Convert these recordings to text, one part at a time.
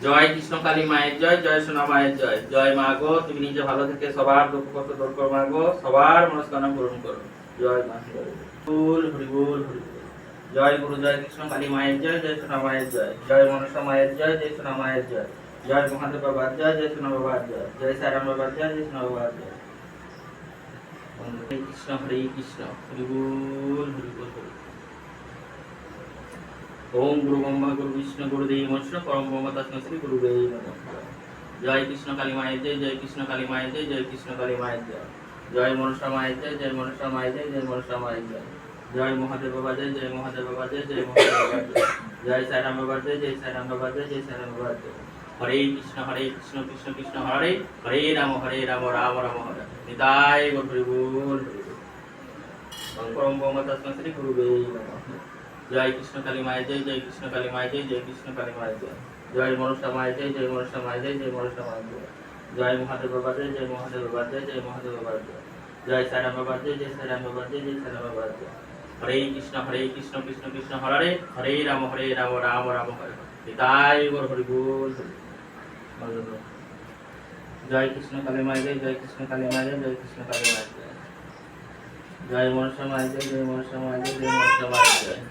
জয় কৃষ্ণ কালী মায়ের জয়, জয় সোনা মায়ের জয়। জয় মা গো, তুমি নিজে ভালো থেকে সবার দুঃখ কষ্ট দূর করো মা গো, সবার মনস্কামনা পূরণ করো। জয় মা, ফুল হরি বল হরি বল। জয় গুরু, জয় কৃষ্ণ কালী মায়ের জয়, জয় সোনা মায়ের জয়। জয় মনসা মায়ের জয়, জয় সোনা মায়ের জয়। জয় মহাদেব বাবার জয়, জয় সোনা বাবার জয়। জয় সাইরাম বাবার জয়, জয় সোনা বাবার জয়। হরে কৃষ্ণ হরে কৃষ্ণ, হরি বল হরি বল হরি। ওম গুরু ব্রহ্মা গুরু বিষ্ণু গুরুদেব মহেশ্বর পরম ব্রহ্ম তস্মৈ শ্রী গুরুদেব নমঃ। জয় কৃষ্ণ কালী মায়ের জয়, জয় কৃষ্ণ কালী মায়ের জয়, জয় কৃষ্ণ কালী মায়ের জয়। জয় মনসা মায়ের জয়, জয় মনসা মায়ের জয়, জয় মনসা মায়ের জয়। জয় মহাদেব বাবা জয়, জয় মহাদেব বাবা জয়, জয় মহাদেব বাবা জয়। জয় সাইরাম বাবা জয়, জয় সাইরাম বাবা জয়, জয় সাইরাম বাবা জয়। হরে কৃষ্ণ কৃষ্ণ কৃষ্ণ হরে হরে, রাম রাম রাম হরে। নিতাই গৌর হরি বল হরি বল। পরম ব্রহ্ম তস্মৈ শ্রী গুরুদেব নমঃ। জয় কৃষ্ণ কালী মায়ের জয়, জয় কৃষ্ণ কালী মায়ের জয়, জয় কৃষ্ণ কালী মায়ের জয়। জয় মনসা মায়ের জয়, জয় মনসা মায়ের জয়, জয় মনসা মায়ের জয়। জয় মহাদেব বাবা জয়, জয় মহাদেব বাবা জয়, জয় মহাদেব বাবা জয়। জয় সাইরাম বাবা জয়, জয় সাইরাম বাবা জয়, জয় সাইরাম বাবা জয়। হরে কৃষ্ণ কৃষ্ণ কৃষ্ণ হরে হরে, রাম রাম রাম হরে হরে। নিতাই গৌর হরি বল হরি বল। জয় কৃষ্ণ কালী মায়ের জয়, জয় কৃষ্ণ কালী মায়ের জয়, জয় কৃষ্ণ কালী মায়ের জয়। জয় মনসা মায়ের জয়, জয় মনসা মায়ের জয়, জয় মনসা মায়ের জয়।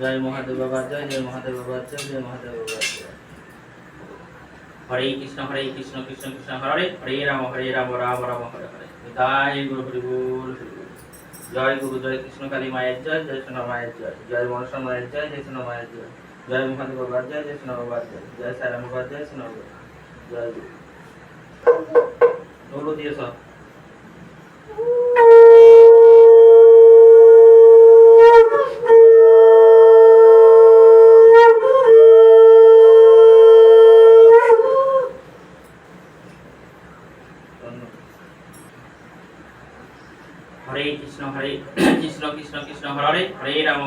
জয় মহাদেব বাবার জয়, জয় মহাদেব বাবার জয়, জয় মহাদেব বাবার জয়। হরে কৃষ্ণ কৃষ্ণ কৃষ্ণ হরে হরে, রাম রাম রাম হরে হরে। নিতাই গৌর হরি বল হরি বল। জয় গুরু, জয় কৃষ্ণ কালী মায়ের জয়, জয় সোনা মায়ের জয়। জয় মনসা মায়ের জয়, জয় সোনা মায়ের জয়। জয় মহাদেব বাবার জয়, জয় সোনা বাবার জয়। জয় সাইরাম বাবার জয়, সোনা বাবার জয়। গুরু বলো দিয়ে সব। হরে কৃষ্ণ কৃষ্ণ কৃষ্ণ হরে হরে, রাম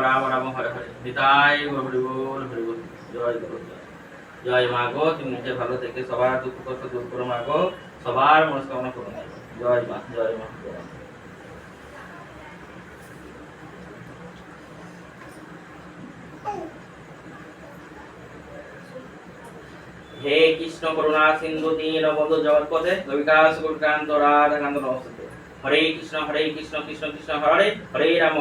রাম রাম হরে হরে। নিতাই গৌর হরি বল হরি বল। জয় গুরু, জয় মা গো, তুমি নিজে ভালো থেকে সবার দুঃখ কষ্ট দূর করো মা গো, সবার মনস্কামনা পূরণ করো। জয় মা, জয় মা, জয় মা। হে কৃষ্ণ করুণা সিন্ধু দীনবন্ধু জগৎপথে গোপিকাস গোপিকান্ত রাধাকান্ত নমস্তে। হরে কৃষ্ণ কৃষ্ণ কৃষ্ণ হরে হরে, রাম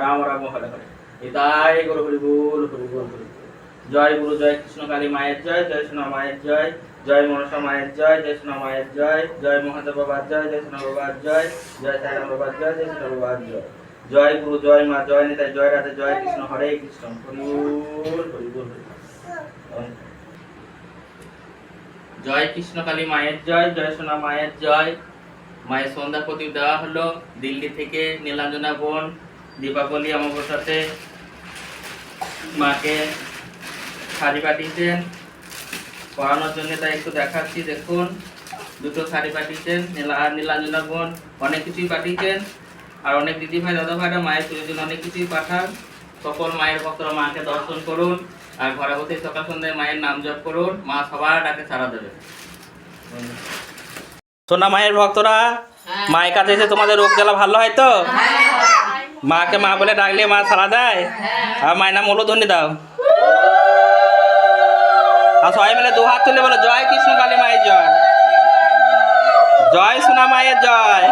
রাম রাম হরে হরে। নিতাই গৌর হরি বল হরি বল হরি বল। জয় গুরু, জয় কৃষ্ণ কালী মায়ের জয়, জয় সোনা মায়ের জয়। জয় মনসা মায়ের জয়, জয় সোনা মায়ের জয়। জয় মহাদেব বাবার জয়, জয় সোনা বাবার জয়। জয় সাইরাম বাবার জয়, জয় সোনা বাবার জয়। জয় গুরু, জয় মা, জয় নিতাই, জয় রাধে, জয় কৃষ্ণ হরে কৃষ্ণ হরি বল হরি বল হরি বল। জয় কৃষ্ণ কালী মায়ের জয়, জয় সোনা মায়ের জয়। মায়ের সন্ধ্যা প্রদীপ দেওয়া হলো দিল্লি থেকে। নীলাঞ্জনা বোন দীপাবলি অমাবস্যাতে মাকে শাড়ি পাঠিয়েছেন পরানোর জন্য, তাই একটু দেখাচ্ছি। দেখুন, দুটো শাড়ি পাঠিয়েছেন নীলাঞ্জনা বোন। অনেক কিছুই পাঠিয়েছেন, আর অনেক দিদি ভাই দাদা ভাইরা মায়ের পুজোর জন্য অনেক কিছুই পাঠান। সকল মায়ের ভক্তরা মাকে দর্শন করুন, আর ঘরে বসে সকাল সন্ধ্যায় মায়ের নাম জপ করুন, মা সবার ডাকে সাড়া দেবে। সোনা মায়ের ভক্তরা মায়ের কাছে এসে তোমাদের রোগ জ্বালা ভালো হয় তো? মাকে মা বলে ডাকলে মা সাড়া দেয়? আর মায়ের নাম উলুধ্বনি দাও, আর সবাই মিলে দু হাত তুলে বলো জয় কৃষ্ণ কালী মায়ের জয়, জয় সোনা মায়ের জয়।